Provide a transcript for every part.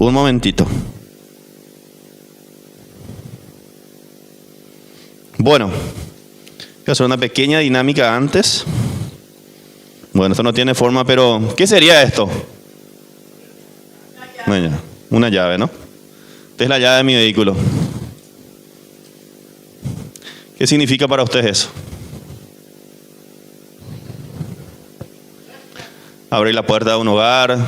Un momentito. Bueno, voy a hacer una pequeña dinámica antes. Bueno, esto no tiene forma, pero ¿qué sería esto? Una llave, ¿no? Esta es la llave de mi vehículo. ¿Qué significa para ustedes eso? Abrir la puerta de un hogar,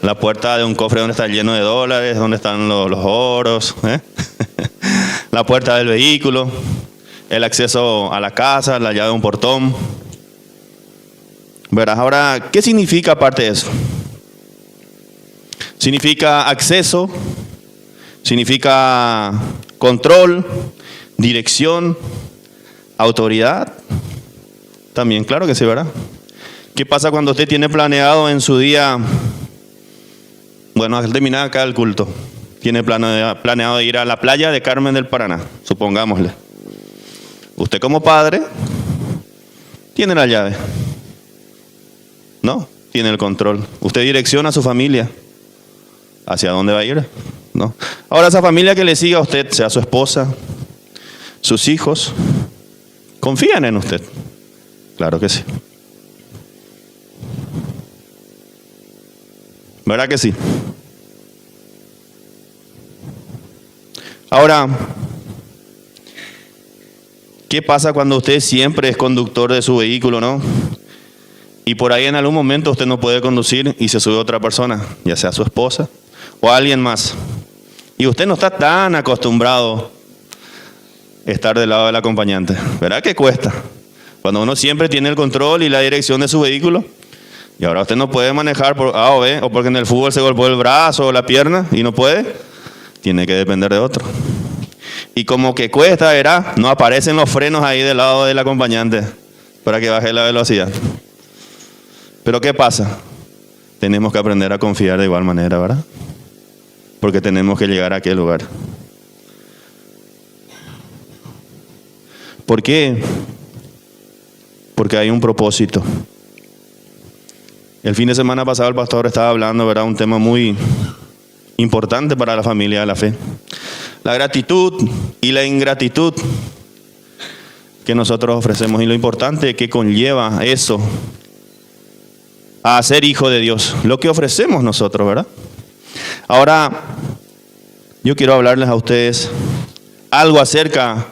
la puerta de un cofre donde está lleno de dólares, donde están los oros, la puerta del vehículo, el acceso a la casa, la llave de un portón. Verás, ahora, ¿qué significa aparte de eso? Significa acceso, significa control, dirección, autoridad. También, claro que sí, ¿verdad? ¿Qué pasa cuando usted tiene planeado en su día, bueno, al terminar acá el culto, tiene planeado ir a la playa de Carmen del Paraná, supongámosle? Usted como padre tiene la llave, ¿no? Tiene el control. Usted direcciona a su familia. ¿Hacia dónde va a ir? ¿No? Ahora esa familia que le siga a usted, sea su esposa, sus hijos, ¿confían en usted? Claro que sí. ¿Verdad que sí? Ahora, ¿qué pasa cuando usted siempre es conductor de su vehículo, no? Y por ahí en algún momento usted no puede conducir y se sube otra persona, ya sea su esposa o alguien más. Y usted no está tan acostumbrado a estar del lado del acompañante. ¿Verdad que cuesta? Cuando uno siempre tiene el control y la dirección de su vehículo, y ahora usted no puede manejar por A o B, o porque en el fútbol se golpeó el brazo o la pierna y no puede, tiene que depender de otro. Y como que cuesta, ¿verdad? No aparecen los frenos ahí del lado del acompañante para que baje la velocidad. Pero ¿qué pasa? Tenemos que aprender a confiar de igual manera, ¿verdad? Porque tenemos que llegar a aquel lugar. ¿Por qué? Porque hay un propósito. El fin de semana pasado el pastor estaba hablando, ¿verdad? Un tema muy importante para la familia de la fe. La gratitud y la ingratitud que nosotros ofrecemos y lo importante que conlleva eso a ser hijo de Dios, lo que ofrecemos nosotros, ¿verdad? Ahora, yo quiero hablarles a ustedes algo acerca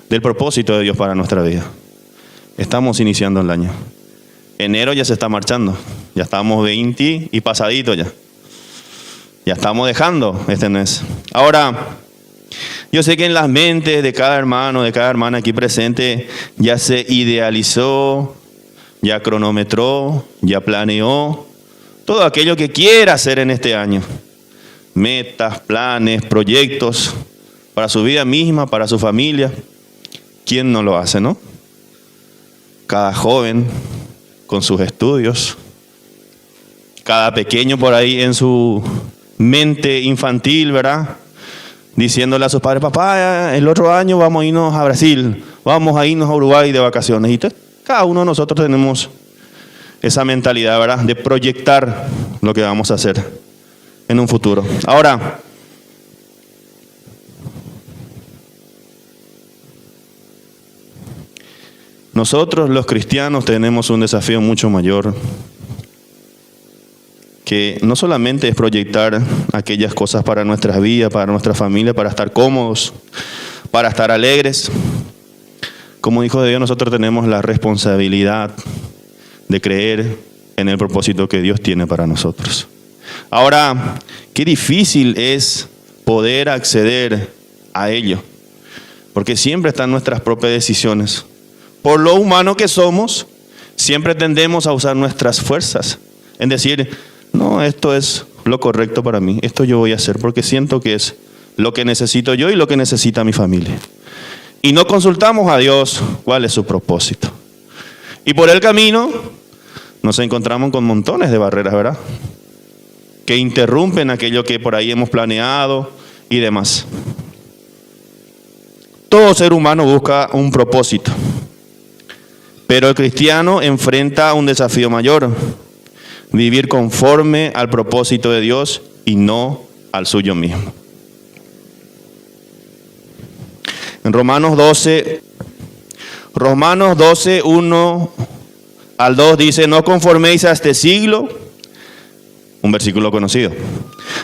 del propósito de Dios para nuestra vida. Estamos iniciando el año. Enero ya se está marchando. Ya estamos 20 y pasadito ya. Ya estamos dejando este mes. Ahora, yo sé que en las mentes de cada hermano, de cada hermana aquí presente, ya se idealizó, ya cronometró, ya planeó todo aquello que quiera hacer en este año. Metas, planes, proyectos para su vida misma, para su familia. ¿Quién no lo hace, no? Cada joven con sus estudios, cada pequeño por ahí en su mente infantil, ¿verdad? Diciéndole a sus padres, papá, el otro año vamos a irnos a Brasil, vamos a irnos a Uruguay de vacaciones. Y cada uno de nosotros tenemos esa mentalidad, ¿verdad? De proyectar lo que vamos a hacer en un futuro. Ahora, nosotros los cristianos tenemos un desafío mucho mayor, que no solamente es proyectar aquellas cosas para nuestras vidas, para nuestra familia, para estar cómodos, para estar alegres. Como hijos de Dios nosotros tenemos la responsabilidad de creer en el propósito que Dios tiene para nosotros. Ahora, qué difícil es poder acceder a ello, porque siempre están nuestras propias decisiones. Por lo humano que somos, siempre tendemos a usar nuestras fuerzas, en decir, no, esto es lo correcto para mí, esto yo voy a hacer porque siento que es lo que necesito yo y lo que necesita mi familia. Y no consultamos a Dios cuál es su propósito. Y por el camino nos encontramos con montones de barreras, ¿verdad? Que interrumpen aquello que por ahí hemos planeado y demás. Todo ser humano busca un propósito. Pero el cristiano enfrenta un desafío mayor: vivir conforme al propósito de Dios y no al suyo mismo. En Romanos 12, 1 al 2 dice: no conforméis a este siglo, un versículo conocido,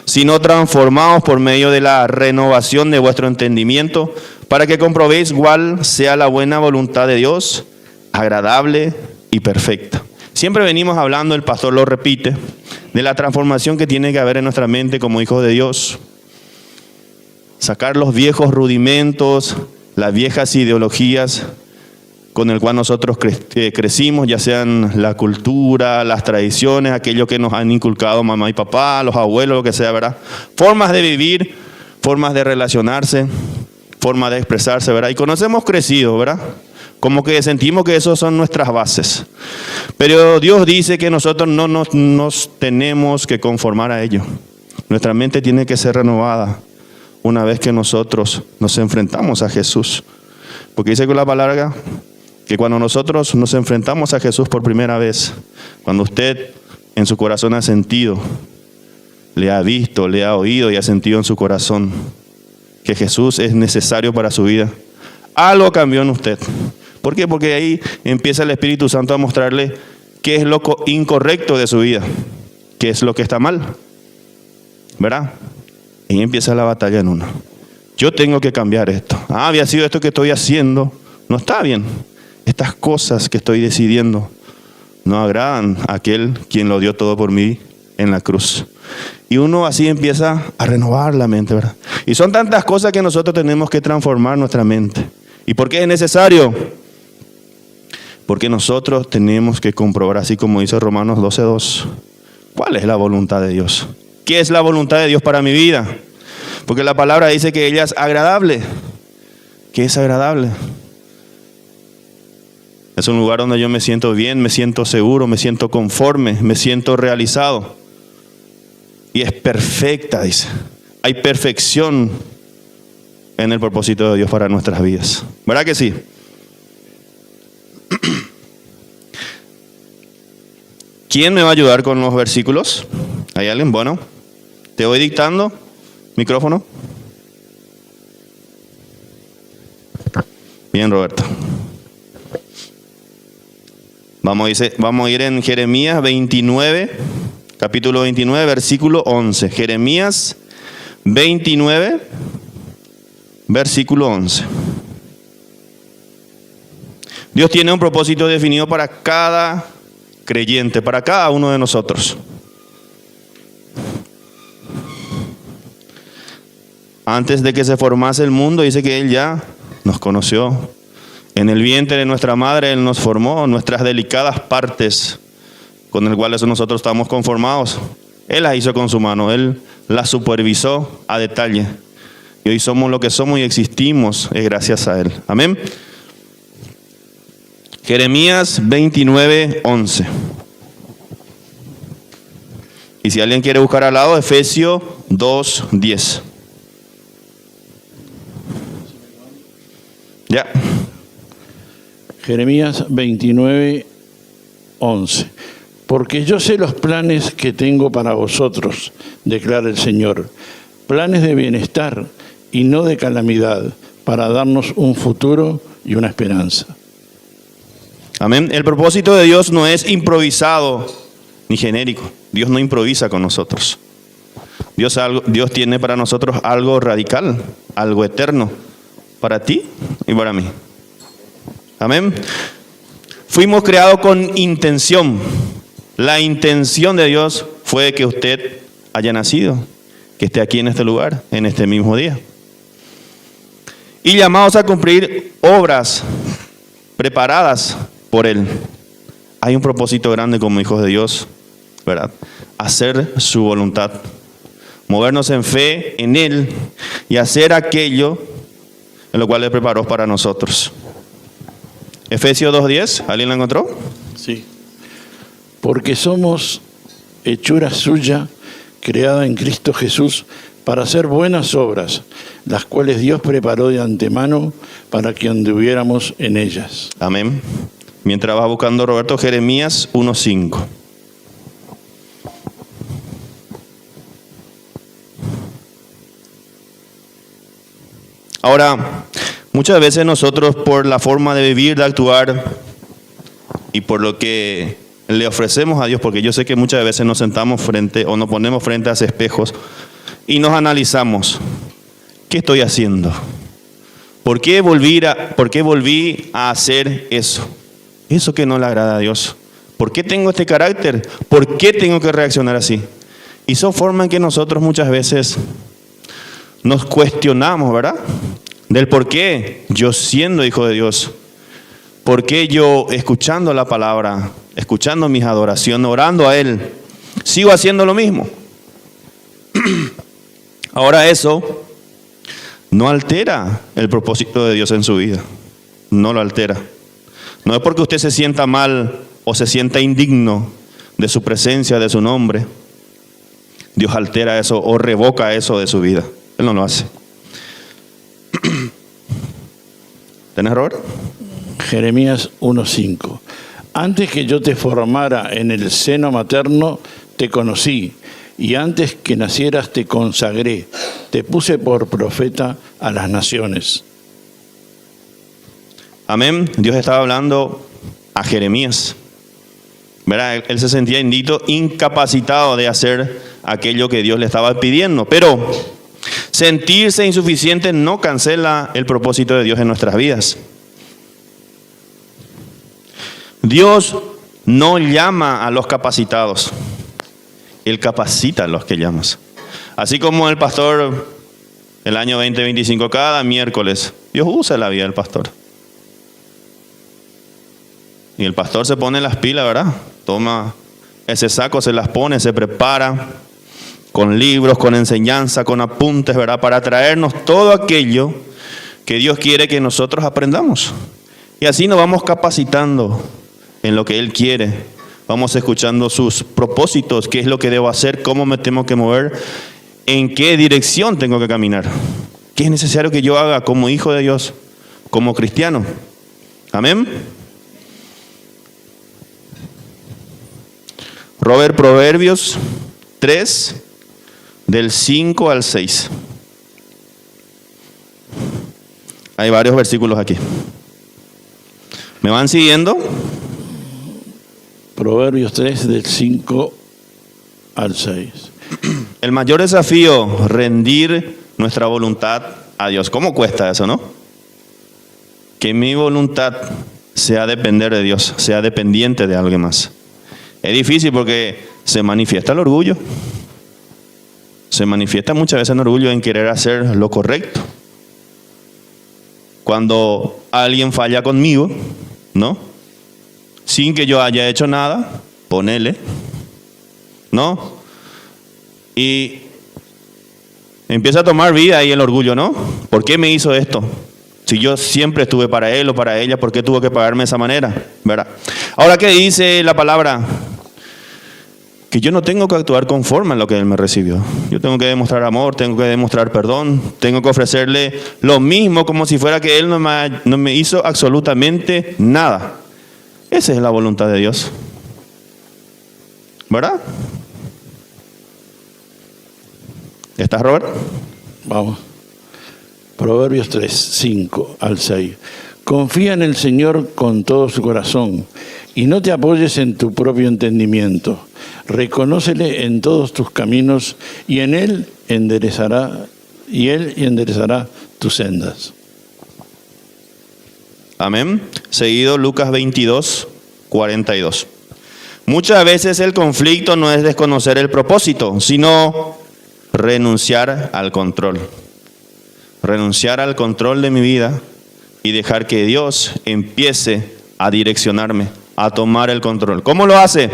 sino transformaos por medio de la renovación de vuestro entendimiento, para que comprobéis cuál sea la buena voluntad de Dios, agradable y perfecta. Siempre venimos hablando, el pastor lo repite, de la transformación que tiene que haber en nuestra mente como hijos de Dios. Sacar los viejos rudimentos, las viejas ideologías con el cual nosotros crecimos, ya sean la cultura, las tradiciones, aquello que nos han inculcado mamá y papá, los abuelos, lo que sea, ¿verdad? Formas de vivir, formas de relacionarse, formas de expresarse, ¿verdad? Y con eso hemos crecido, ¿verdad? Como que sentimos que esas son nuestras bases. Pero Dios dice que nosotros no nos tenemos que conformar a ello. Nuestra mente tiene que ser renovada una vez que nosotros nos enfrentamos a Jesús. Porque dice con la palabra que cuando nosotros nos enfrentamos a Jesús por primera vez, cuando usted en su corazón ha sentido, le ha visto, le ha oído y ha sentido en su corazón que Jesús es necesario para su vida, algo cambió en usted. ¿Por qué? Porque ahí empieza el Espíritu Santo a mostrarle qué es lo incorrecto de su vida, qué es lo que está mal, ¿verdad? Y empieza la batalla en uno. Yo tengo que cambiar esto. Había sido esto que estoy haciendo, no está bien. Estas cosas que estoy decidiendo no agradan a aquel quien lo dio todo por mí en la cruz. Y uno así empieza a renovar la mente, ¿verdad? Y son tantas cosas que nosotros tenemos que transformar nuestra mente. ¿Y por qué es necesario? Porque nosotros tenemos que comprobar, así como dice Romanos 12:2, ¿cuál es la voluntad de Dios? ¿Qué es la voluntad de Dios para mi vida? Porque la palabra dice que ella es agradable. ¿Qué es agradable? Es un lugar donde yo me siento bien, me siento seguro, me siento conforme, me siento realizado. Y es perfecta, dice. Hay perfección en el propósito de Dios para nuestras vidas. ¿Verdad que sí? ¿Quién me va a ayudar con los versículos? ¿Hay alguien? Bueno, te voy dictando. Micrófono. Bien, Roberto. Vamos a ir en Jeremías 29, capítulo 29, versículo 11. Jeremías 29, versículo 11. Dios tiene un propósito definido para cada creyente, para cada uno de nosotros. Antes de que se formase el mundo, dice que Él ya nos conoció. En el vientre de nuestra madre Él nos formó, nuestras delicadas partes con las cuales nosotros estamos conformados. Él las hizo con su mano, Él las supervisó a detalle. Y hoy somos lo que somos y existimos es gracias a Él. Amén. Jeremías 29, 11. Y si alguien quiere buscar al lado, Efesios 2, 10. Ya. Jeremías 29, 11. Porque yo sé los planes que tengo para vosotros, declara el Señor. Planes de bienestar y no de calamidad, para darnos un futuro y una esperanza. Amén. El propósito de Dios no es improvisado ni genérico. Dios no improvisa con nosotros. Dios tiene para nosotros algo radical, algo eterno, para ti y para mí. Amén. Fuimos creados con intención. La intención de Dios fue que usted haya nacido, que esté aquí en este lugar, en este mismo día. Y llamados a cumplir obras preparadas por Él. Hay un propósito grande como hijos de Dios, ¿verdad? Hacer su voluntad. Movernos en fe en Él y hacer aquello en lo cual Él preparó para nosotros. Efesios 2:10, ¿alguien la encontró? Sí. Porque somos hechura suya, creada en Cristo Jesús, para hacer buenas obras, las cuales Dios preparó de antemano para que anduviéramos en ellas. Amén. Mientras va buscando Roberto, Jeremías 1:5. Ahora, muchas veces nosotros por la forma de vivir, de actuar y por lo que le ofrecemos a Dios, porque yo sé que muchas veces nos sentamos frente o nos ponemos frente a esos espejos y nos analizamos, ¿qué estoy haciendo? ¿Por qué volví a hacer eso? Eso que no le agrada a Dios. ¿Por qué tengo este carácter? ¿Por qué tengo que reaccionar así? Y son formas en que nosotros muchas veces nos cuestionamos, ¿verdad? Del por qué yo siendo hijo de Dios, por qué yo escuchando la palabra, escuchando mis adoraciones, orando a Él, sigo haciendo lo mismo. Ahora eso no altera el propósito de Dios en su vida. No lo altera. No es porque usted se sienta mal o se sienta indigno de su presencia, de su nombre. Dios altera eso o revoca eso de su vida. Él no lo hace. ¿Tenés, Robert? Jeremías 1:5. Antes que yo te formara en el seno materno, te conocí, y antes que nacieras te consagré, te puse por profeta a las naciones. Amén. Dios estaba hablando a Jeremías. ¿Verdad? Él se sentía incapacitado de hacer aquello que Dios le estaba pidiendo. Pero sentirse insuficiente no cancela el propósito de Dios en nuestras vidas. Dios no llama a los capacitados. Él capacita a los que llamas. Así como el pastor, el año 2025, cada miércoles, Dios usa la vida del pastor. Y el pastor se pone las pilas, ¿verdad? Toma ese saco, se las pone, se prepara con libros, con enseñanza, con apuntes, ¿verdad? Para traernos todo aquello que Dios quiere que nosotros aprendamos. Y así nos vamos capacitando en lo que Él quiere. Vamos escuchando sus propósitos, qué es lo que debo hacer, cómo me tengo que mover, en qué dirección tengo que caminar. ¿Qué es necesario que yo haga como hijo de Dios, como cristiano? Amén. Proverbios 3, del 5 al 6. Hay varios versículos aquí. ¿Me van siguiendo? Proverbios 3, del 5 al 6. El mayor desafío, rendir nuestra voluntad a Dios. ¿Cómo cuesta eso, no? Que mi voluntad sea depender de Dios, sea dependiente de alguien más. Es difícil porque se manifiesta el orgullo. Se manifiesta muchas veces el orgullo en querer hacer lo correcto. Cuando alguien falla conmigo, ¿no? Sin que yo haya hecho nada, ponele, ¿no? Y empieza a tomar vida ahí el orgullo, ¿no? ¿Por qué me hizo esto? Si yo siempre estuve para él o para ella, ¿por qué tuvo que pagarme de esa manera? ¿Verdad? Ahora, ¿qué dice la palabra? Que yo no tengo que actuar conforme a lo que él me recibió. Yo tengo que demostrar amor, tengo que demostrar perdón, tengo que ofrecerle lo mismo como si fuera que él no me hizo absolutamente nada. Esa es la voluntad de Dios. ¿Verdad? ¿Estás, Robert? Vamos. Proverbios 3, 5 al 6. Confía en el Señor con todo su corazón y no te apoyes en tu propio entendimiento. Reconócele en todos tus caminos y en Él enderezará tus sendas. Amén. Seguido Lucas 22, 42. Muchas veces el conflicto no es desconocer el propósito, sino renunciar al control. Renunciar al control de mi vida y dejar que Dios empiece a direccionarme, a tomar el control. ¿Cómo lo hace?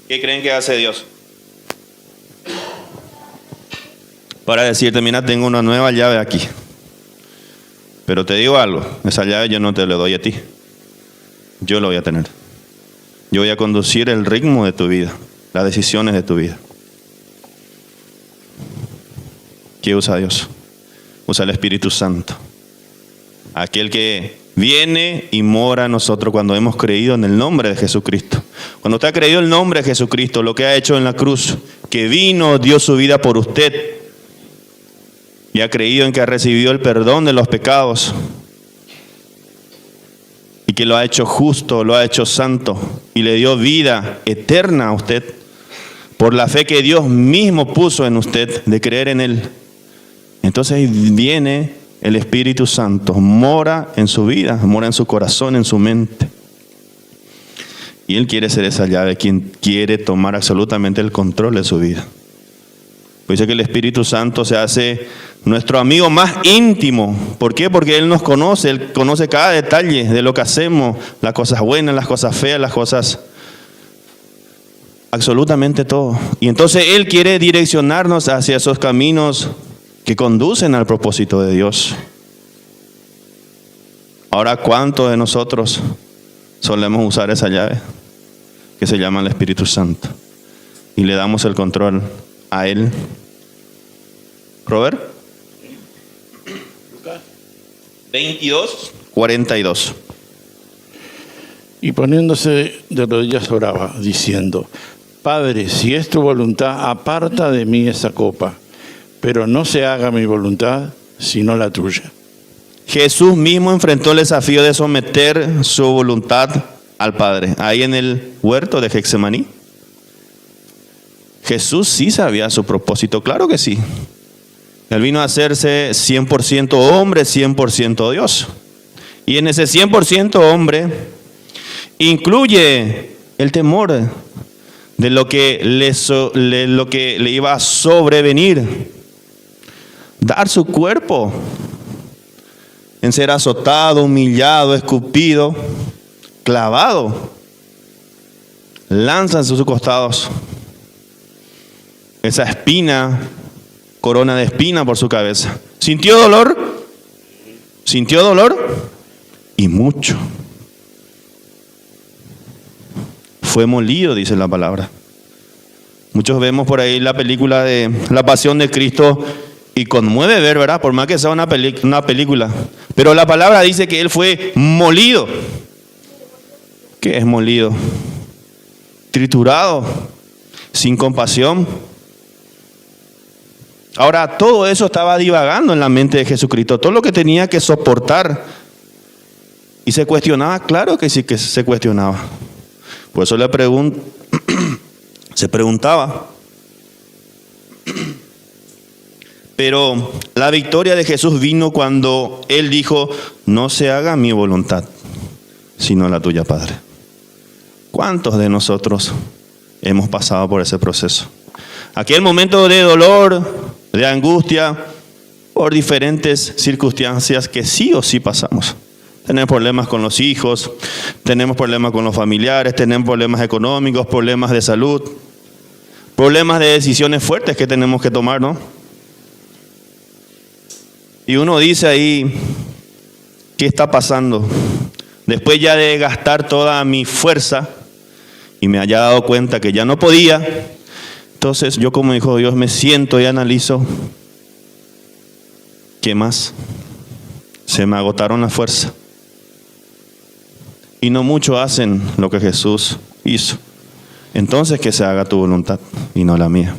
¿Qué creen que hace Dios? Para decirte, mira, tengo una nueva llave aquí. Pero te digo algo, esa llave yo no te la doy a ti. Yo la voy a tener. Yo voy a conducir el ritmo de tu vida, las decisiones de tu vida. ¿Qué usa Dios? Usa el Espíritu Santo. Aquel que viene y mora en nosotros cuando hemos creído en el nombre de Jesucristo. Cuando usted ha creído en el nombre de Jesucristo, lo que ha hecho en la cruz, que vino, dio su vida por usted y ha creído en que ha recibido el perdón de los pecados y que lo ha hecho justo, lo ha hecho santo y le dio vida eterna a usted por la fe que Dios mismo puso en usted de creer en Él. Entonces viene el Espíritu Santo, mora en su vida, mora en su corazón, en su mente. Y Él quiere ser esa llave, quien quiere tomar absolutamente el control de su vida. Pues dice que el Espíritu Santo se hace nuestro amigo más íntimo. ¿Por qué? Porque Él nos conoce, Él conoce cada detalle de lo que hacemos, las cosas buenas, las cosas feas, las cosas... absolutamente todo. Y entonces Él quiere direccionarnos hacia esos caminos que conducen al propósito de Dios. Ahora, ¿cuántos de nosotros solemos usar esa llave que se llama el Espíritu Santo y le damos el control a Él? Robert 22:42. Y poniéndose de rodillas oraba, diciendo: Padre, si es tu voluntad, aparta de mí esa copa, pero no se haga mi voluntad, sino la tuya. Jesús mismo enfrentó el desafío de someter su voluntad al Padre, ahí en el huerto de Getsemaní. Jesús sí sabía su propósito, claro que sí. Él vino a hacerse 100% hombre, 100% Dios. Y en ese 100% hombre incluye el temor de lo que le iba a sobrevenir. Dar su cuerpo en ser azotado, humillado, escupido, clavado, lanzas en sus costados, esa espina, corona de espina por su cabeza. ¿Sintió dolor? ¿Sintió dolor? Y mucho. Fue molido, dice la palabra. Muchos vemos por ahí la película de La Pasión de Cristo y conmueve ver, ¿verdad? Por más que sea una película. Pero la palabra dice que Él fue molido. ¿Qué es molido? Triturado, sin compasión. Ahora, todo eso estaba divagando en la mente de Jesucristo. Todo lo que tenía que soportar. Y se cuestionaba, claro que sí que se cuestionaba. Por eso se preguntaba. Pero la victoria de Jesús vino cuando Él dijo: no se haga mi voluntad, sino la tuya, Padre. ¿Cuántos de nosotros hemos pasado por ese proceso? Aquel momento de dolor, de angustia, por diferentes circunstancias que sí o sí pasamos. Tenemos problemas con los hijos, tenemos problemas con los familiares, tenemos problemas económicos, problemas de salud, problemas de decisiones fuertes que tenemos que tomar, ¿no? Y uno dice ahí, ¿qué está pasando? Después ya de gastar toda mi fuerza y me haya dado cuenta que ya no podía, entonces yo como hijo de Dios me siento y analizo, ¿qué más? Se me agotaron las fuerzas. Y no muchos hacen lo que Jesús hizo. Entonces que se haga tu voluntad y no la mía.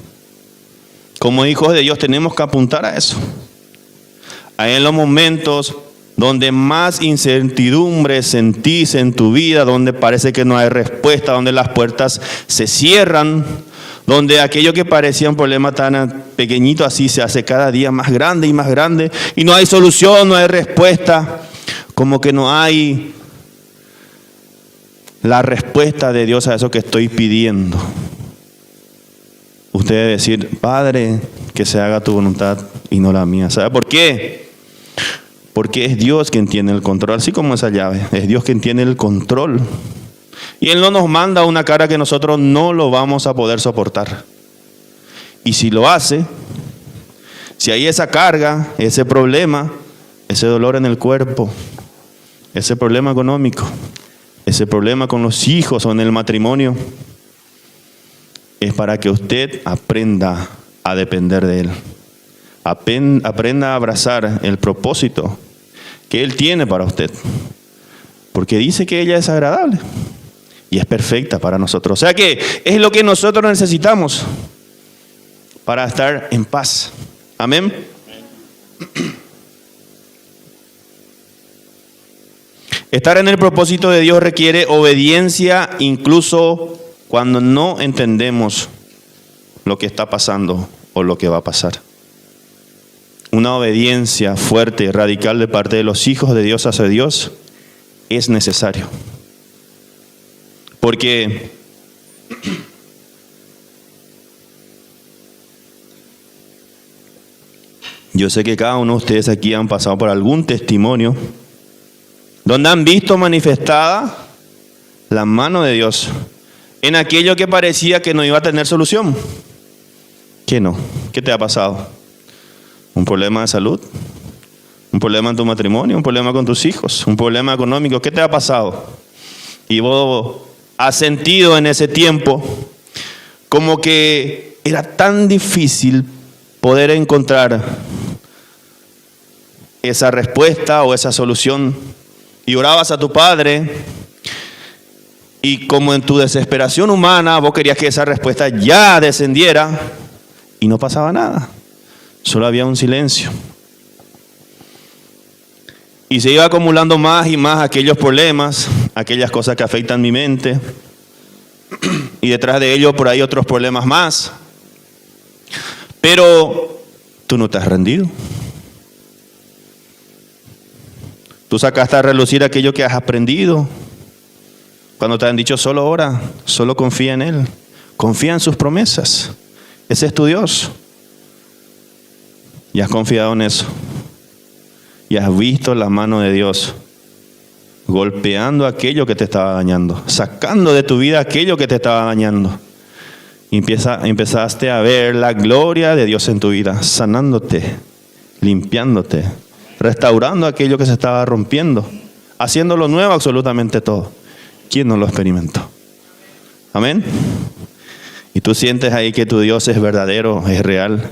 Como hijos de Dios tenemos que apuntar a eso. Ahí en los momentos donde más incertidumbre sentís en tu vida, donde parece que no hay respuesta, donde las puertas se cierran, donde aquello que parecía un problema tan pequeñito así se hace cada día más grande y no hay solución, no hay respuesta, como que no hay la respuesta de Dios a eso que estoy pidiendo. Usted debe decir: Padre, que se haga tu voluntad y no la mía. ¿Sabe por qué? Porque es Dios quien tiene el control, así como esa llave. Es Dios quien tiene el control. Y Él no nos manda una carga que nosotros no lo vamos a poder soportar. Y si lo hace, si hay esa carga, ese problema, ese dolor en el cuerpo, ese problema económico, ese problema con los hijos o en el matrimonio, es para que usted aprenda a depender de Él. Aprenda a abrazar el propósito que Él tiene para usted. Porque dice que ella es agradable y es perfecta para nosotros. O sea que es lo que nosotros necesitamos. para estar en paz. Amén. Estar en el propósito de Dios requiere obediencia incluso cuando no entendemos lo que está pasando o lo que va a pasar. Una obediencia fuerte y radical de parte de los hijos de Dios hacia Dios es necesario. Porque yo sé que cada uno de ustedes aquí han pasado por algún testimonio donde han visto manifestada la mano de Dios en aquello que parecía que no iba a tener solución. ¿Qué no? ¿Qué te ha pasado? ¿Un problema de salud? ¿Un problema en tu matrimonio? ¿Un problema con tus hijos? ¿Un problema económico? ¿Qué te ha pasado? Y vos has sentido en ese tiempo como que era tan difícil poder encontrar esa respuesta o esa solución. Y orabas a tu Padre y como en tu desesperación humana vos querías que esa respuesta ya descendiera y no pasaba nada. Solo había un silencio. Y se iba acumulando más y más aquellos problemas, aquellas cosas que afectan mi mente. Y detrás de ello por ahí otros problemas más. Pero tú no te has rendido. Tú sacaste a relucir aquello que has aprendido. Cuando te han dicho solo ora, solo confía en Él. Confía en sus promesas. Ese es tu Dios. Y has confiado en eso. Y has visto la mano de Dios golpeando aquello que te estaba dañando. Sacando de tu vida aquello que te estaba dañando. Y empezaste a ver la gloria de Dios en tu vida. Sanándote, limpiándote, restaurando aquello que se estaba rompiendo, haciéndolo nuevo absolutamente todo. ¿Quién no lo experimentó? Amén. Y tú sientes ahí que tu Dios es verdadero, es real,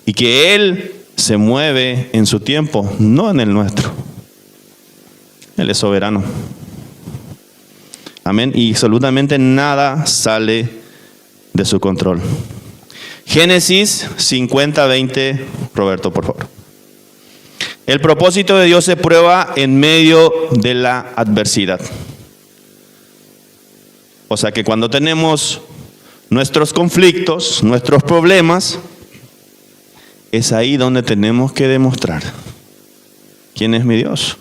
y que Él se mueve en su tiempo, no en el nuestro. Él es soberano. Amén. Y absolutamente nada sale de su control. Génesis 50:20, Roberto, por favor. El propósito de Dios se prueba en medio de la adversidad. O sea que cuando tenemos nuestros conflictos, nuestros problemas, es ahí donde tenemos que demostrar quién es mi Dios.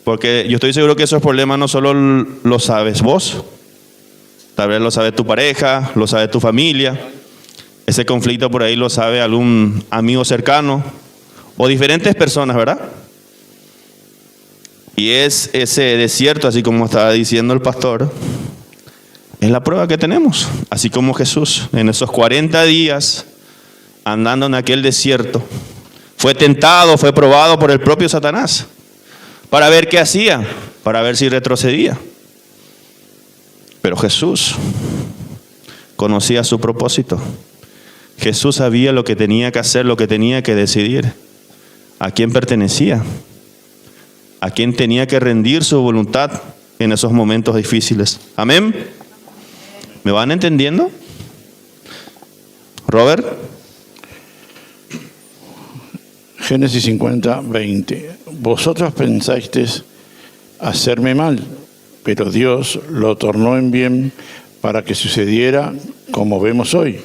Porque yo estoy seguro que esos problemas no solo los sabes vos, tal vez lo sabe tu pareja, lo sabe tu familia. Ese conflicto por ahí lo sabe algún amigo cercano o diferentes personas, ¿verdad? Y es ese desierto, así como estaba diciendo el pastor, es la prueba que tenemos. Así como Jesús en esos 40 días andando en aquel desierto fue tentado, fue probado por el propio Satanás para ver qué hacía, para ver si retrocedía. Pero Jesús conocía su propósito. Jesús sabía lo que tenía que hacer, lo que tenía que decidir, a quién pertenecía, a quién tenía que rendir su voluntad en esos momentos difíciles. Amén. ¿Me van entendiendo? Robert. Génesis 50:20. Vosotros pensasteis hacerme mal, pero Dios lo tornó en bien para que sucediera como vemos hoy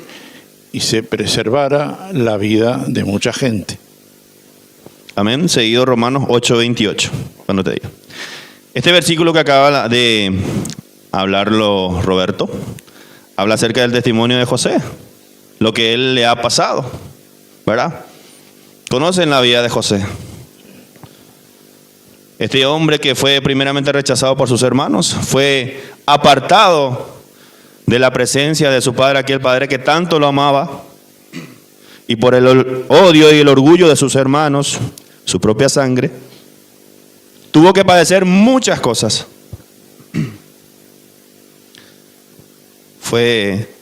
y se preservara la vida de mucha gente. Amén. Seguido Romanos 8:28. Cuando te diga. Este versículo que acaba de hablarlo Roberto, habla acerca del testimonio de José, lo que él le ha pasado, ¿verdad? Conocen la vida de José. Este hombre que fue primeramente rechazado por sus hermanos, fue apartado de la presencia de su padre, aquel padre que tanto lo amaba, y por el odio y el orgullo de sus hermanos, su propia sangre, tuvo que padecer muchas cosas. Fue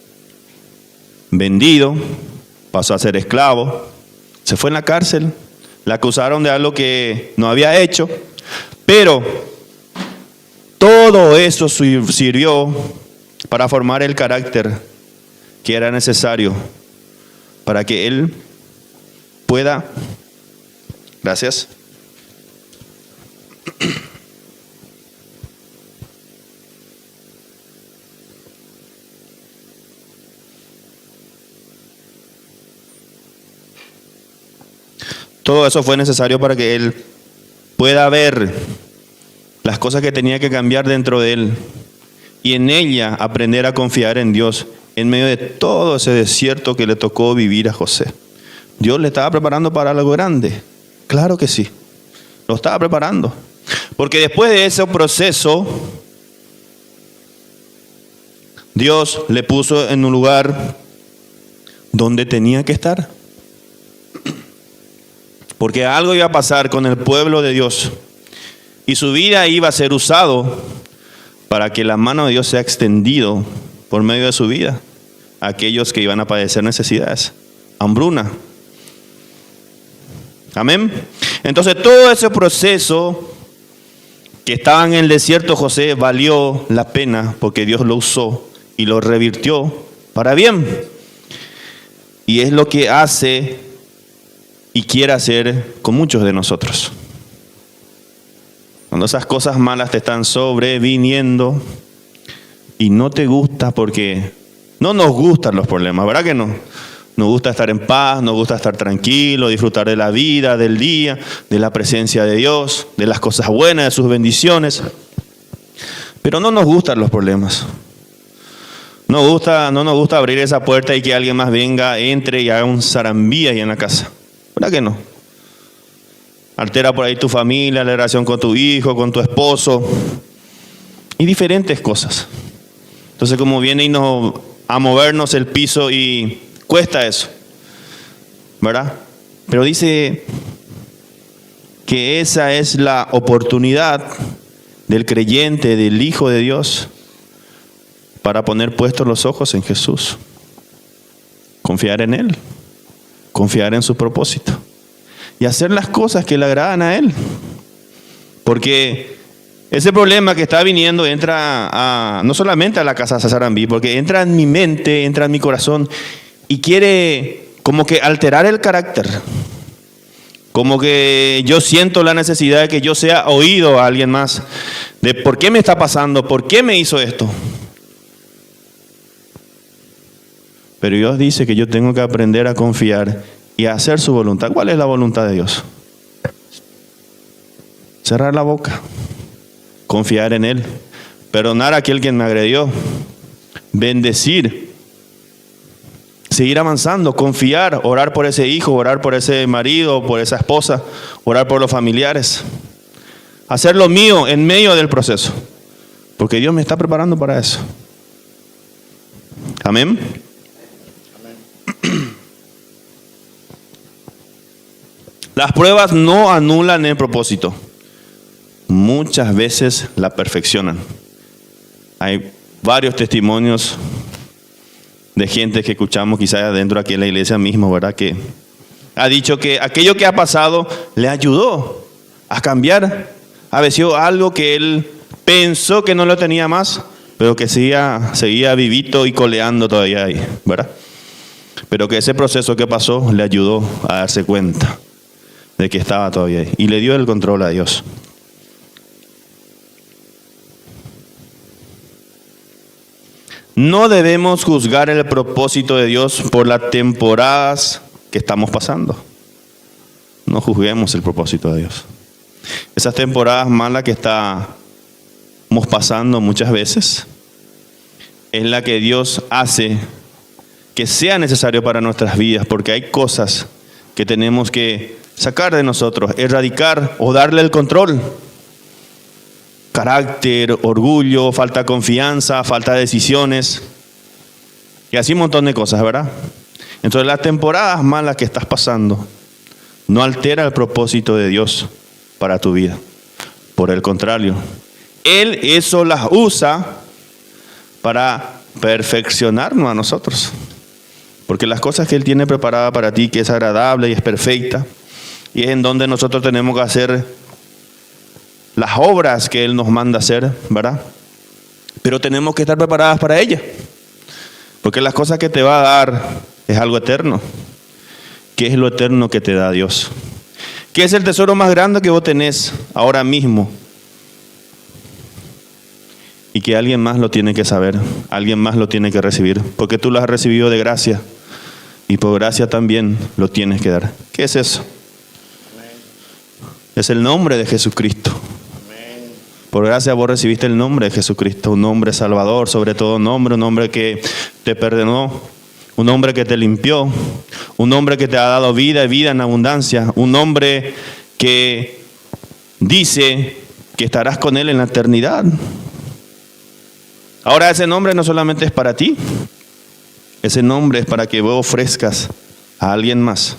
vendido, pasó a ser esclavo, se fue en la cárcel, le acusaron de algo que no había hecho, pero todo eso sirvió para formar el carácter que era necesario para que Él pueda... Gracias. Todo eso fue necesario para que Él pueda ver las cosas que tenía que cambiar dentro de Él y en ella aprender a confiar en Dios en medio de todo ese desierto que le tocó vivir a José. Dios le estaba preparando para algo grande. Claro que sí, lo estaba preparando. Porque después de ese proceso, Dios le puso en un lugar donde tenía que estar. Porque algo iba a pasar con el pueblo de Dios y su vida iba a ser usado para que la mano de Dios sea extendido por medio de su vida a aquellos que iban a padecer necesidades, hambruna. Amén. Entonces todo ese proceso que estaba en el desierto, José, valió la pena porque Dios lo usó y lo revirtió para bien. Y es lo que hace y quiere hacer con muchos de nosotros. Cuando esas cosas malas te están sobreviniendo y no te gusta, porque no nos gustan los problemas, ¿verdad que no? Nos gusta estar en paz, nos gusta estar tranquilo, disfrutar de la vida, del día, de la presencia de Dios, de las cosas buenas, de sus bendiciones. Pero no nos gustan los problemas. No nos gusta abrir esa puerta y que alguien más venga, entre y haga un zarambí ahí en la casa. ¿Verdad que no? Altera por ahí tu familia, la relación con tu hijo, con tu esposo y diferentes cosas. Entonces, como viene a movernos el piso y cuesta eso, ¿verdad? Pero dice que esa es la oportunidad del creyente, del Hijo de Dios, para poner puestos los ojos en Jesús. Confiar en Él. Confiar en su propósito y hacer las cosas que le agradan a Él. Porque ese problema que está viniendo entra no solamente a la casa de Sarambí, porque entra en mi mente, entra en mi corazón y quiere como que alterar el carácter. Como que yo siento la necesidad de que yo sea oído a alguien más de por qué me está pasando, por qué me hizo esto. Pero Dios dice que yo tengo que aprender a confiar y a hacer su voluntad. ¿Cuál es la voluntad de Dios? Cerrar la boca, confiar en Él, perdonar a aquel quien me agredió, bendecir, seguir avanzando, confiar, orar por ese hijo, orar por ese marido, por esa esposa, orar por los familiares. Hacer lo mío en medio del proceso, porque Dios me está preparando para eso. Amén. Las pruebas no anulan el propósito. Muchas veces la perfeccionan. Hay varios testimonios de gente que escuchamos quizás dentro aquí en la iglesia mismo, ¿verdad? Que ha dicho que aquello que ha pasado le ayudó a cambiar. Ha sido algo que él pensó que no lo tenía más, pero que seguía vivito y coleando todavía ahí, ¿verdad? Pero que ese proceso que pasó le ayudó a darse cuenta de que estaba todavía ahí y le dio el control a Dios. No debemos juzgar el propósito de Dios por las temporadas que estamos pasando. No juzguemos el propósito de Dios. Esas temporadas malas que estamos pasando muchas veces es la que Dios hace que sea necesario para nuestras vidas, porque hay cosas que tenemos que sacar de nosotros, erradicar o darle el control. Carácter, orgullo, falta de confianza, falta de decisiones y así un montón de cosas, ¿verdad? Entonces las temporadas malas que estás pasando no altera el propósito de Dios para tu vida. Por el contrario, Él eso las usa para perfeccionarnos a nosotros. Porque las cosas que Él tiene preparada para ti, que es agradable y es perfecta, y es en donde nosotros tenemos que hacer las obras que Él nos manda hacer, ¿verdad? Pero tenemos que estar preparadas para ella. Porque las cosas que te va a dar es algo eterno. ¿Qué es lo eterno que te da Dios? ¿Qué es el tesoro más grande que vos tenés ahora mismo? Y que alguien más lo tiene que saber, alguien más lo tiene que recibir, porque tú lo has recibido de gracia y por gracia también lo tienes que dar. ¿Qué es eso? Es el nombre de Jesucristo. Por gracia vos recibiste el nombre de Jesucristo, un nombre salvador, sobre todo nombre, un nombre que te perdonó, un nombre que te limpió, un nombre que te ha dado vida y vida en abundancia, un nombre que dice que estarás con Él en la eternidad. Ahora ese nombre no solamente es para ti, ese nombre es para que vos ofrezcas a alguien más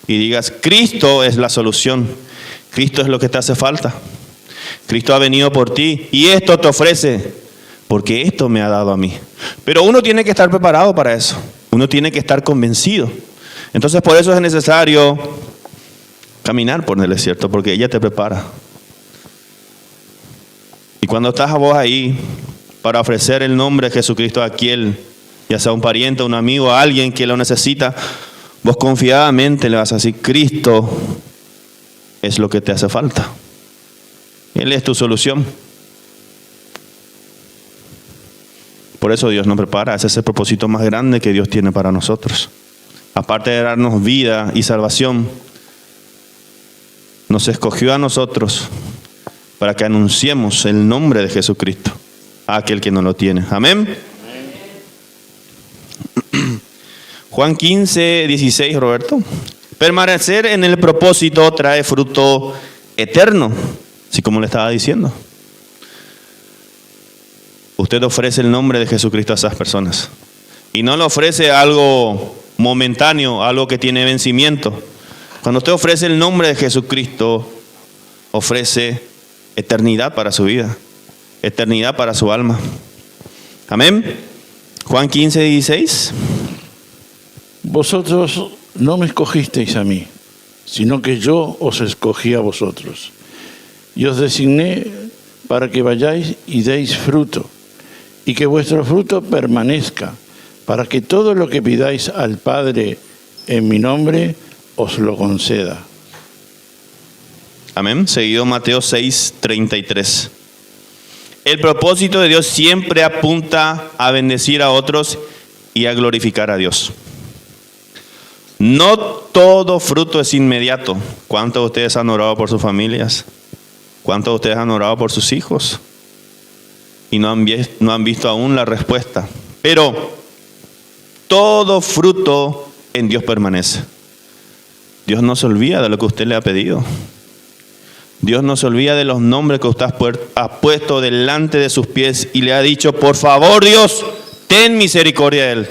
y digas, Cristo es la solución, Cristo es lo que te hace falta, Cristo ha venido por ti y esto te ofrece, porque esto me ha dado a mí. Pero uno tiene que estar preparado para eso, uno tiene que estar convencido. Entonces por eso es necesario caminar por el desierto, porque ella te prepara. Y cuando estás a vos ahí para ofrecer el nombre de Jesucristo a aquel, ya sea un pariente, un amigo, a alguien que lo necesita, vos confiadamente le vas a decir, Cristo es lo que te hace falta. Él es tu solución. Por eso Dios nos prepara, ese es el propósito más grande que Dios tiene para nosotros. Aparte de darnos vida y salvación, nos escogió a nosotros para que anunciemos el nombre de Jesucristo a aquel que no lo tiene. Amén. Juan 15, 16, Roberto. Permanecer en el propósito trae fruto eterno, así como le estaba diciendo. Usted ofrece el nombre de Jesucristo a esas personas. Y no le ofrece algo momentáneo, algo que tiene vencimiento. Cuando usted ofrece el nombre de Jesucristo, ofrece eternidad para su vida, eternidad para su alma. Amén. Juan 15, 16. Vosotros no me escogisteis a mí, sino que yo os escogí a vosotros. Y os designé para que vayáis y deis fruto, y que vuestro fruto permanezca, para que todo lo que pidáis al Padre en mi nombre os lo conceda. Amén. Seguido Mateo 6, 33. El propósito de Dios siempre apunta a bendecir a otros y a glorificar a Dios. No todo fruto es inmediato. ¿Cuántos de ustedes han orado por sus familias? ¿Cuántos de ustedes han orado por sus hijos? Y no han visto aún la respuesta. Pero todo fruto en Dios permanece. Dios no se olvida de lo que usted le ha pedido. Dios no se olvida de los nombres que usted ha puesto delante de sus pies y le ha dicho, por favor Dios, ten misericordia de él,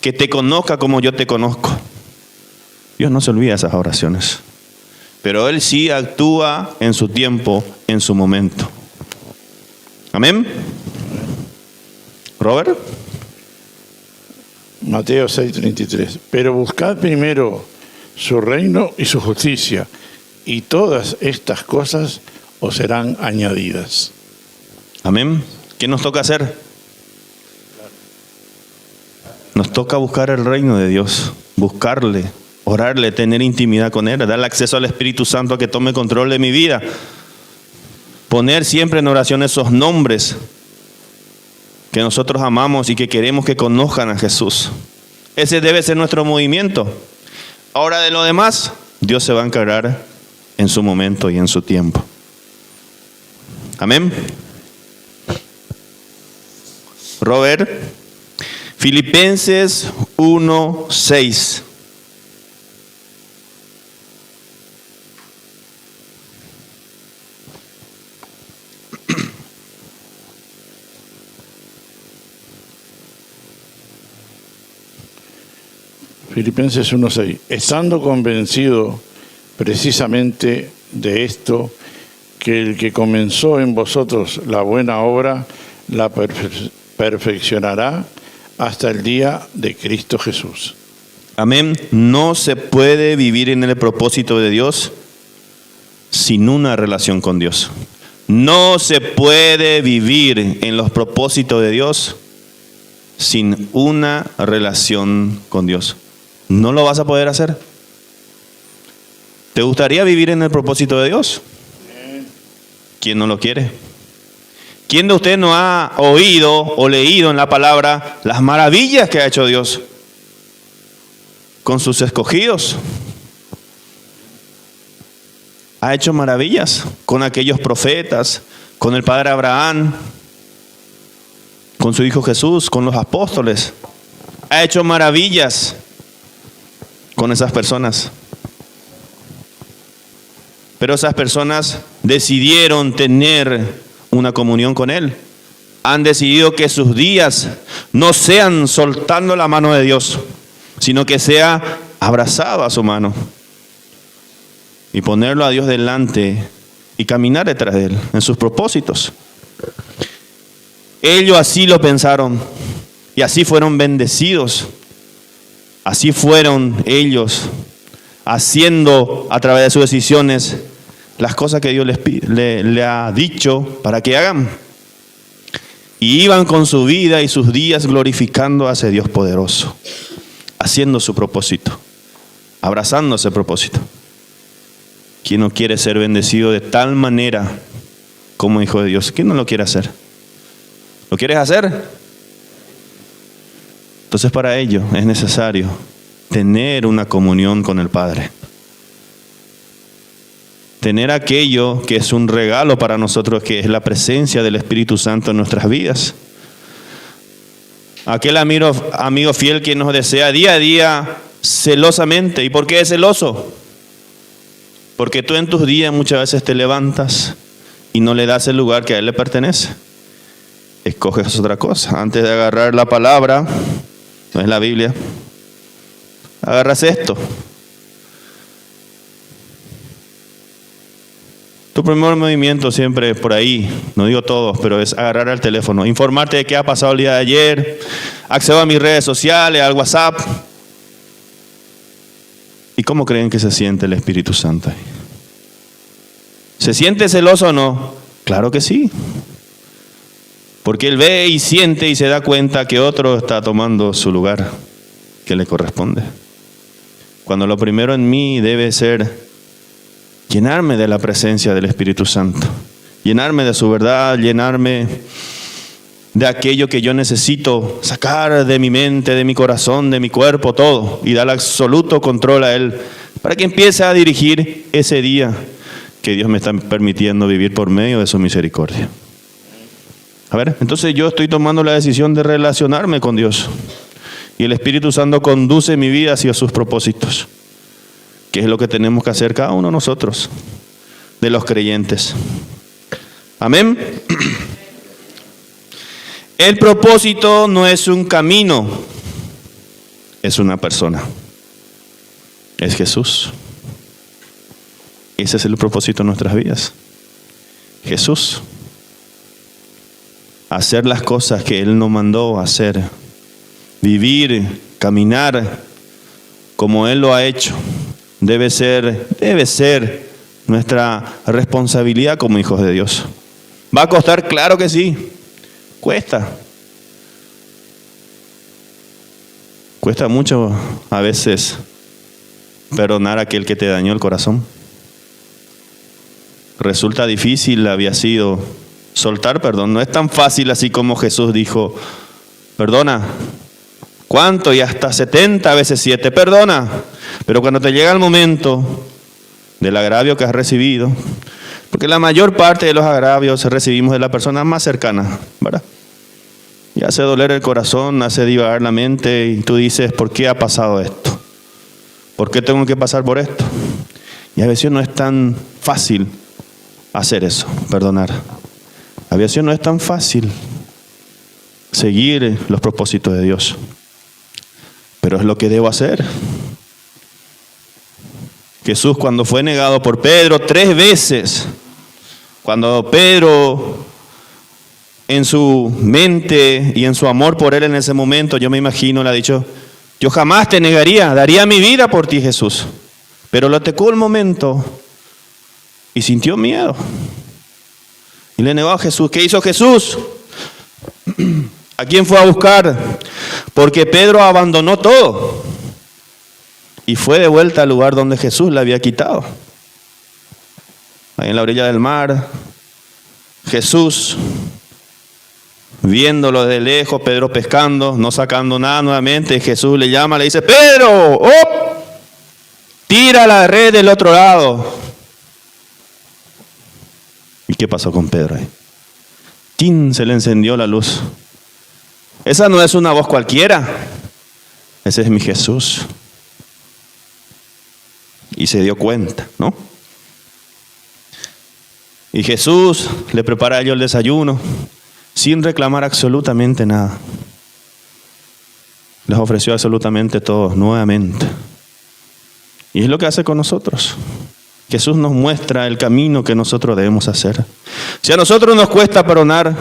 que te conozca como yo te conozco. Dios no se olvida de esas oraciones, pero Él sí actúa en su tiempo, en su momento. Amén. Robert. Mateo 6:33. Pero buscad primero su reino y su justicia, y todas estas cosas os serán añadidas. Amén. ¿Qué nos toca hacer? Nos toca buscar el reino de Dios, buscarle, orarle, tener intimidad con Él, darle acceso al Espíritu Santo a que tome control de mi vida. Poner siempre en oración esos nombres que nosotros amamos y que queremos que conozcan a Jesús. Ese debe ser nuestro movimiento. Ahora de lo demás, Dios se va a encargar en su momento y en su tiempo. Amén. Robert, Filipenses 1:6. Filipenses 1:6. Estando convencido precisamente de esto, que el que comenzó en vosotros la buena obra, la perfeccionará hasta el día de Cristo Jesús. Amén. No se puede vivir en el propósito de Dios sin una relación con Dios. No se puede vivir en los propósitos de Dios sin una relación con Dios. no lo vas a poder hacer. ¿Te gustaría vivir en el propósito de Dios? ¿Quién no lo quiere? ¿Quién de ustedes no ha oído o leído en la palabra las maravillas que ha hecho Dios con sus escogidos? Ha hecho maravillas con aquellos profetas, con el padre Abraham, con su hijo Jesús, con los apóstoles. Ha hecho maravillas con esas personas. Pero esas personas decidieron tener una comunión con Él. Han decidido que sus días no sean soltando la mano de Dios, sino que sea abrazado a su mano y ponerlo a Dios delante y caminar detrás de Él en sus propósitos. Ellos así lo pensaron y así fueron bendecidos. Así fueron ellos haciendo a través de sus decisiones las cosas que Dios le ha dicho para que hagan. Y iban con su vida y sus días glorificando a ese Dios poderoso, haciendo su propósito, abrazando ese propósito. ¿Quién no quiere ser bendecido de tal manera como hijo de Dios? ¿Quién no lo quiere hacer? ¿Lo quieres hacer? Entonces para ello es necesario tener una comunión con el Padre. Tener aquello que es un regalo para nosotros, que es la presencia del Espíritu Santo en nuestras vidas. Aquel amigo fiel que nos desea día a día celosamente. ¿Y por qué es celoso? Porque tú en tus días muchas veces te levantas y no le das el lugar que a Él le pertenece. Escoges otra cosa. Antes de agarrar la palabra, no es la Biblia, agarras esto. Tu primer movimiento siempre por ahí, no digo todos, pero es agarrar el teléfono, informarte de qué ha pasado el día de ayer, accedo a mis redes sociales, al WhatsApp. ¿Y cómo creen que se siente el Espíritu Santo ahí? ¿Se siente celoso o no? Claro que sí. Porque Él ve y siente y se da cuenta que otro está tomando su lugar que le corresponde. Cuando lo primero en mí debe ser llenarme de la presencia del Espíritu Santo, llenarme de su verdad, llenarme de aquello que yo necesito sacar de mi mente, de mi corazón, de mi cuerpo, todo, y darle absoluto control a Él, para que empiece a dirigir ese día que Dios me está permitiendo vivir por medio de su misericordia. A ver, entonces yo estoy tomando la decisión de relacionarme con Dios, y el Espíritu Santo conduce mi vida hacia sus propósitos, que es lo que tenemos que hacer cada uno de nosotros, de los creyentes. Amén. El propósito no es un camino, es una persona. Es Jesús. Ese es el propósito de nuestras vidas. Jesús. Hacer las cosas que Él nos mandó a hacer. Vivir, caminar como Él lo ha hecho. Debe ser nuestra responsabilidad como hijos de Dios. ¿Va a costar? Claro que sí. Cuesta. Cuesta mucho a veces perdonar a aquel que te dañó el corazón. Resulta difícil, había sido soltar perdón. No es tan fácil así como Jesús dijo, perdona. ¿Cuánto? Y hasta 70 veces 7, perdona. Pero cuando te llega el momento del agravio que has recibido, porque la mayor parte de los agravios recibimos de la persona más cercana, ¿verdad? Y hace doler el corazón, hace divagar la mente y tú dices, ¿por qué ha pasado esto? ¿Por qué tengo que pasar por esto? Y a veces no es tan fácil hacer eso, perdonar. A veces no es tan fácil seguir los propósitos de Dios. Pero es lo que debo hacer. Jesús, cuando fue negado por Pedro 3 veces, cuando Pedro en su mente y en su amor por Él en ese momento, yo me imagino, le ha dicho, yo jamás te negaría, daría mi vida por ti, Jesús. Pero lo tocó el momento y sintió miedo. Y le negó a Jesús. ¿Qué hizo Jesús? ¿A quién fue a buscar? Porque Pedro abandonó todo. y fue de vuelta al lugar donde Jesús le había quitado. Ahí en la orilla del mar, Jesús, viéndolo de lejos, Pedro pescando, no sacando nada nuevamente, Jesús le llama, le dice: Pedro, ¡oh! Tira la red del otro lado. ¿Y qué pasó con Pedro ahí? ¡Tin! Se le encendió la luz. Esa no es una voz cualquiera, ese es mi Jesús. Y se dio cuenta, ¿no? Y Jesús le prepara a ellos el desayuno sin reclamar absolutamente nada. Les ofreció absolutamente todo nuevamente. Y es lo que hace con nosotros. Jesús nos muestra el camino que nosotros debemos hacer. Si a nosotros nos cuesta perdonar,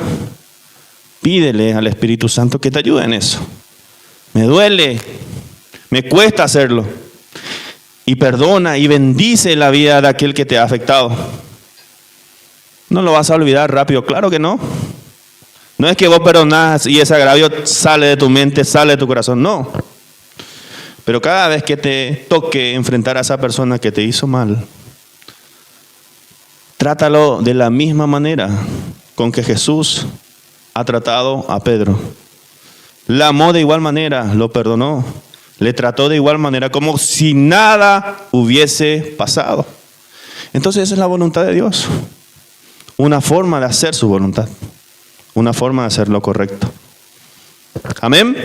pídele al Espíritu Santo que te ayude en eso. Me duele, me cuesta hacerlo. Y perdona y bendice la vida de aquel que te ha afectado. No lo vas a olvidar rápido, claro que no. No es que vos perdonás y ese agravio sale de tu mente, sale de tu corazón, no. Pero cada vez que te toque enfrentar a esa persona que te hizo mal, trátalo de la misma manera con que Jesús ha tratado a Pedro. La amó de igual manera, lo perdonó, le trató de igual manera, como si nada hubiese pasado. Entonces esa es la voluntad de Dios. Una forma de hacer su voluntad. Una forma de hacer lo correcto. Amén.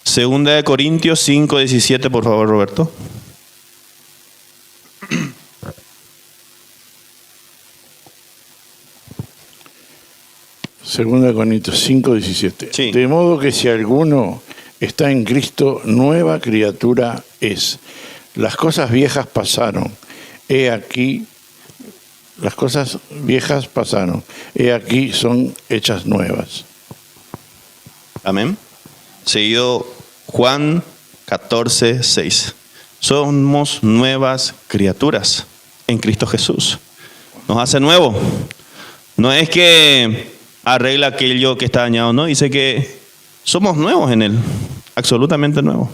Segunda de Corintios 5:17, por favor, Roberto. Segunda de Corintios 5:17. Sí. De modo que si alguno está en Cristo, nueva criatura es. Las cosas viejas pasaron. He aquí, las cosas viejas pasaron. He aquí, son hechas nuevas. Amén. Seguido Juan 14:6. Somos nuevas criaturas en Cristo Jesús. Nos hace nuevo. No es que arregla aquello que está dañado, no. Dice que somos nuevos en Él. Absolutamente nuevos.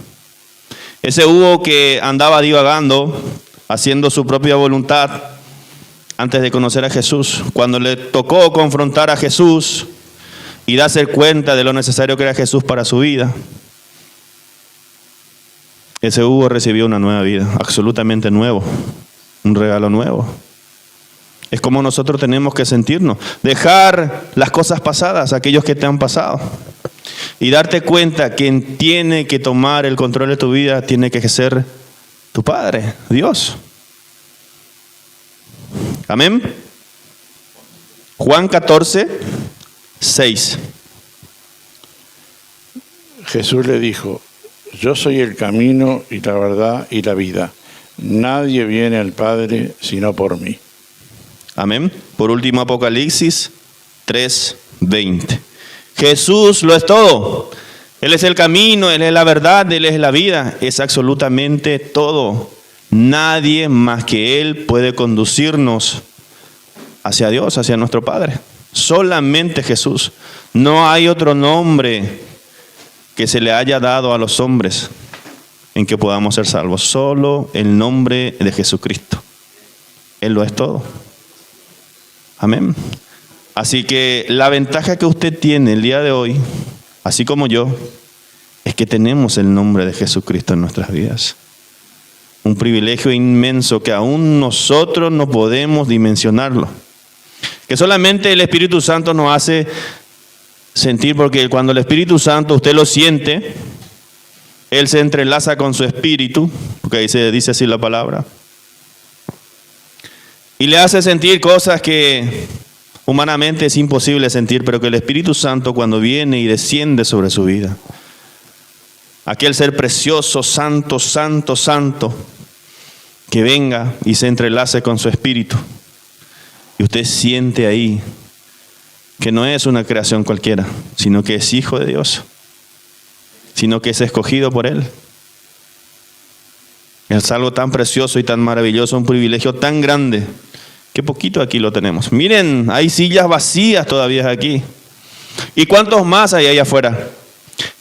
Ese Hugo que andaba divagando, haciendo su propia voluntad antes de conocer a Jesús, cuando le tocó confrontar a Jesús y darse cuenta de lo necesario que era Jesús para su vida, ese Hugo recibió una nueva vida, absolutamente nuevo, un regalo nuevo. Es como nosotros tenemos que sentirnos, dejar las cosas pasadas, aquellos que te han pasado, y darte cuenta que quien tiene que tomar el control de tu vida tiene que ser tu Padre, Dios. Amén. Juan 14:6. Jesús le dijo: yo soy el camino y la verdad y la vida. Nadie viene al Padre sino por mí. Amén. Por último, Apocalipsis 3:20. Jesús lo es todo. Él es el camino, Él es la verdad, Él es la vida. Es absolutamente todo. Nadie más que Él puede conducirnos hacia Dios, hacia nuestro Padre. Solamente Jesús. No hay otro nombre que se le haya dado a los hombres en que podamos ser salvos. Solo el nombre de Jesucristo. Él lo es todo. Amén. Así que la ventaja que usted tiene el día de hoy, así como yo, es que tenemos el nombre de Jesucristo en nuestras vidas. Un privilegio inmenso que aún nosotros no podemos dimensionarlo. Que solamente el Espíritu Santo nos hace sentir, porque cuando el Espíritu Santo usted lo siente, Él se entrelaza con su espíritu, porque ahí se dice así la palabra, y le hace sentir cosas que humanamente es imposible sentir, pero que el Espíritu Santo cuando viene y desciende sobre su vida, aquel ser precioso, santo, santo, santo, que venga y se entrelace con su espíritu, y usted siente ahí que no es una creación cualquiera, sino que es hijo de Dios, sino que es escogido por Él. Es algo tan precioso y tan maravilloso, un privilegio tan grande, que poquito aquí lo tenemos. Miren, hay sillas vacías todavía aquí. ¿Y cuántos más hay allá afuera?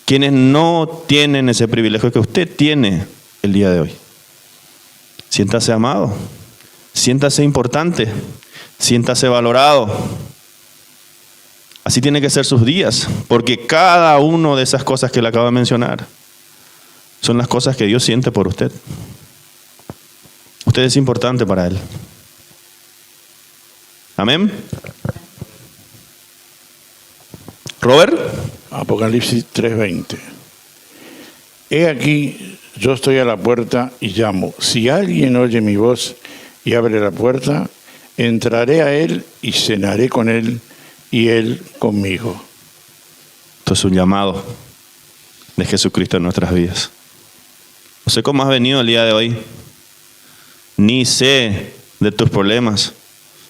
Quienes no tienen ese privilegio que usted tiene el día de hoy. Siéntase amado, siéntase importante, siéntase valorado. Así tiene que ser sus días, porque cada una de esas cosas que le acabo de mencionar son las cosas que Dios siente por usted. Usted es importante para Él. Amén. Robert. Apocalipsis 3:20. He aquí, yo estoy a la puerta y llamo. Si alguien oye mi voz y abre la puerta, entraré a él y cenaré con él y él conmigo. Esto es un llamado de Jesucristo en nuestras vidas. No sé cómo has venido el día de hoy, ni sé de tus problemas,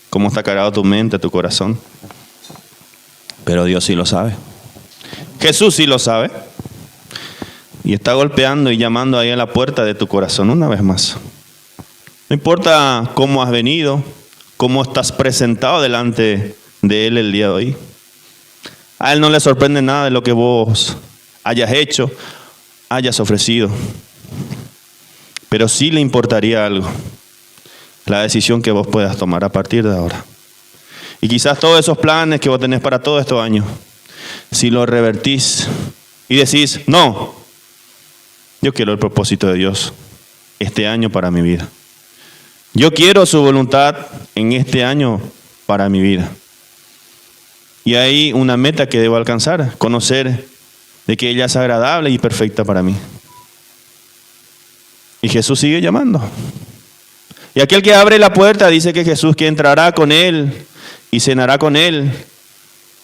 cómo está cargado tu mente, tu corazón, pero Dios sí lo sabe. Jesús sí lo sabe y está golpeando y llamando ahí a la puerta de tu corazón una vez más. No importa cómo has venido, cómo estás presentado delante de Él el día de hoy. A Él no le sorprende nada de lo que vos hayas hecho, hayas ofrecido. Pero sí le importaría algo, la decisión que vos puedas tomar a partir de ahora. Y quizás todos esos planes que vos tenés para todos estos años, si lo revertís y decís, no, yo quiero el propósito de Dios este año para mi vida. Yo quiero su voluntad en este año para mi vida. Y hay una meta que debo alcanzar, conocer de que ella es agradable y perfecta para mí. Y Jesús sigue llamando. Y aquel que abre la puerta dice que Jesús que entrará con él y cenará con él.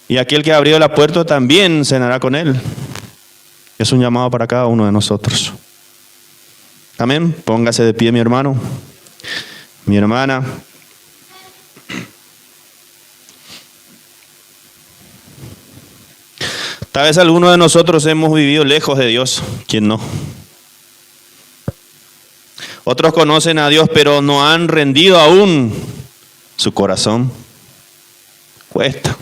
Y aquel que abrió la puerta también cenará con él. Es un llamado para cada uno de nosotros. Amén. Póngase de pie, mi hermano, mi hermana. Tal vez algunos de nosotros hemos vivido lejos de Dios, ¿quién no? Otros conocen a Dios, pero no han rendido aún su corazón. Cuesta.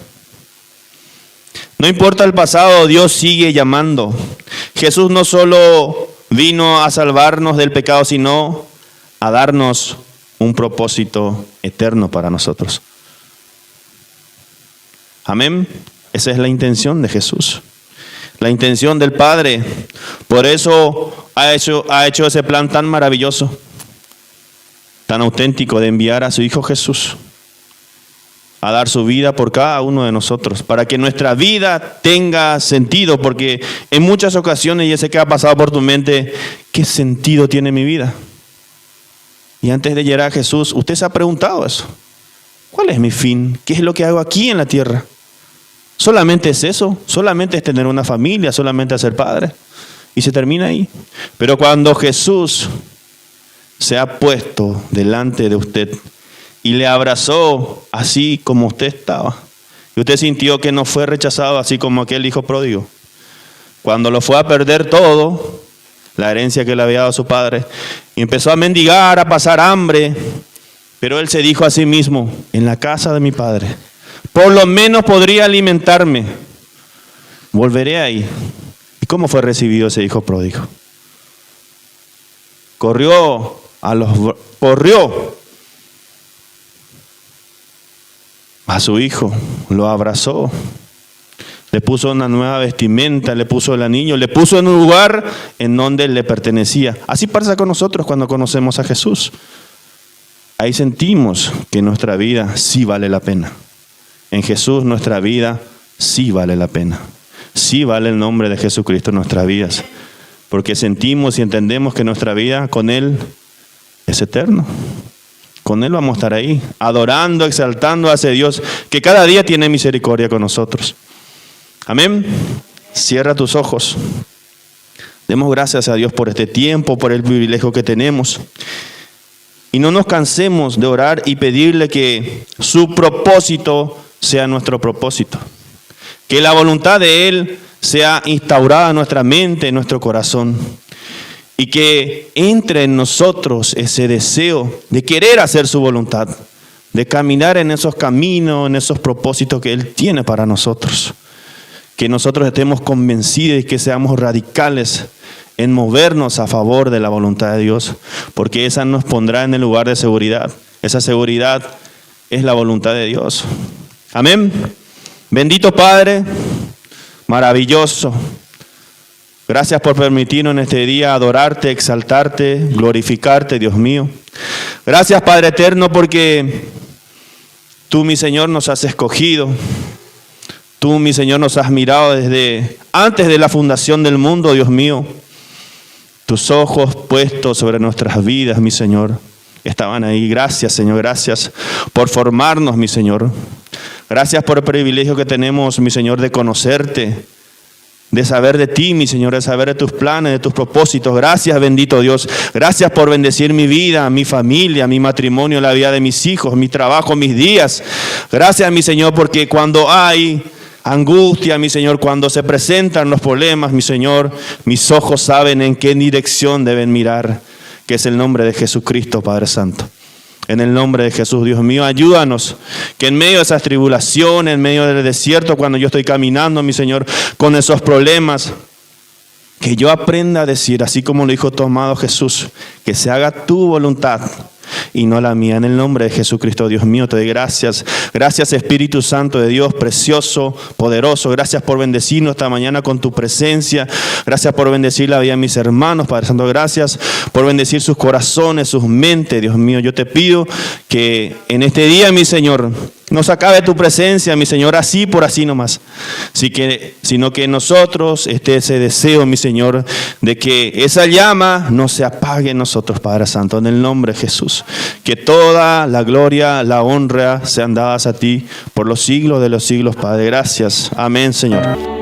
No importa el pasado, Dios sigue llamando. Jesús no solo vino a salvarnos del pecado, sino a darnos un propósito eterno para nosotros. Amén. Esa es la intención de Jesús. La intención del Padre. Por eso ha hecho ese plan tan maravilloso, tan auténtico de enviar a su Hijo Jesús a dar su vida por cada uno de nosotros, para que nuestra vida tenga sentido, porque en muchas ocasiones, ya sé que ha pasado por tu mente, ¿qué sentido tiene mi vida? Y antes de llegar a Jesús, usted se ha preguntado eso. ¿Cuál es mi fin? ¿Qué es lo que hago aquí en la tierra? ¿Solamente es eso? ¿Solamente es tener una familia? ¿Solamente es ser padre? Y se termina ahí. Pero cuando Jesús se ha puesto delante de usted y le abrazó así como usted estaba, y usted sintió que no fue rechazado así como aquel hijo pródigo, cuando lo fue a perder todo, la herencia que le había dado su padre, y empezó a mendigar, a pasar hambre, pero él se dijo a sí mismo, en la casa de mi padre, por lo menos podría alimentarme, volveré ahí. ¿Y cómo fue recibido ese hijo pródigo? Corrió a su hijo, lo abrazó, le puso una nueva vestimenta, le puso el anillo, le puso en un lugar en donde le pertenecía. Así pasa con nosotros cuando conocemos a Jesús. Ahí sentimos que nuestra vida sí vale la pena. En Jesús nuestra vida sí vale la pena. Sí vale el nombre de Jesucristo en nuestras vidas. Porque sentimos y entendemos que nuestra vida con Él es eterno. Con Él vamos a estar ahí, adorando, exaltando a ese Dios que cada día tiene misericordia con nosotros. Amén. Cierra tus ojos. Demos gracias a Dios por este tiempo, por el privilegio que tenemos. Y no nos cansemos de orar y pedirle que su propósito sea nuestro propósito. Que la voluntad de Él sea instaurada en nuestra mente, en nuestro corazón. Y que entre en nosotros ese deseo de querer hacer su voluntad, de caminar en esos caminos, en esos propósitos que Él tiene para nosotros. que nosotros estemos convencidos y que seamos radicales en movernos a favor de la voluntad de Dios, porque esa nos pondrá en el lugar de seguridad. Esa seguridad es la voluntad de Dios. Amén. Bendito Padre, maravilloso. Gracias por permitirnos en este día adorarte, exaltarte, glorificarte, Dios mío. Gracias, Padre eterno, porque tú, mi Señor, nos has escogido. Tú, mi Señor, nos has mirado desde antes de la fundación del mundo, Dios mío. Tus ojos puestos sobre nuestras vidas, mi Señor, estaban ahí. Gracias, Señor, gracias por formarnos, mi Señor. Gracias por el privilegio que tenemos, mi Señor, de conocerte, de saber de ti, mi Señor, de saber de tus planes, de tus propósitos. Gracias, bendito Dios. Gracias por bendecir mi vida, mi familia, mi matrimonio, la vida de mis hijos, mi trabajo, mis días. Gracias, mi Señor, porque cuando hay angustia, mi Señor, cuando se presentan los problemas, mi Señor, mis ojos saben en qué dirección deben mirar, que es el nombre de Jesucristo, Padre Santo. En el nombre de Jesús, Dios mío, ayúdanos, que en medio de esas tribulaciones, en medio del desierto, cuando yo estoy caminando, mi Señor, con esos problemas, que yo aprenda a decir, así como lo dijo tu amado Jesús, que se haga tu voluntad y no la mía. En el nombre de Jesucristo, Dios mío, te doy gracias. Gracias, Espíritu Santo de Dios, precioso, poderoso. Gracias por bendecirnos esta mañana con tu presencia. Gracias por bendecir la vida de mis hermanos, Padre Santo. Gracias por bendecir sus corazones, sus mentes, Dios mío. Yo te pido que en este día, mi Señor, no se acabe tu presencia, mi Señor, así por así nomás. Sino que en nosotros esté ese deseo, mi Señor, de que esa llama no se apague en nosotros, Padre Santo, en el nombre de Jesús. Que toda la gloria, la honra sean dadas a ti por los siglos de los siglos, Padre. Gracias. Amén, Señor.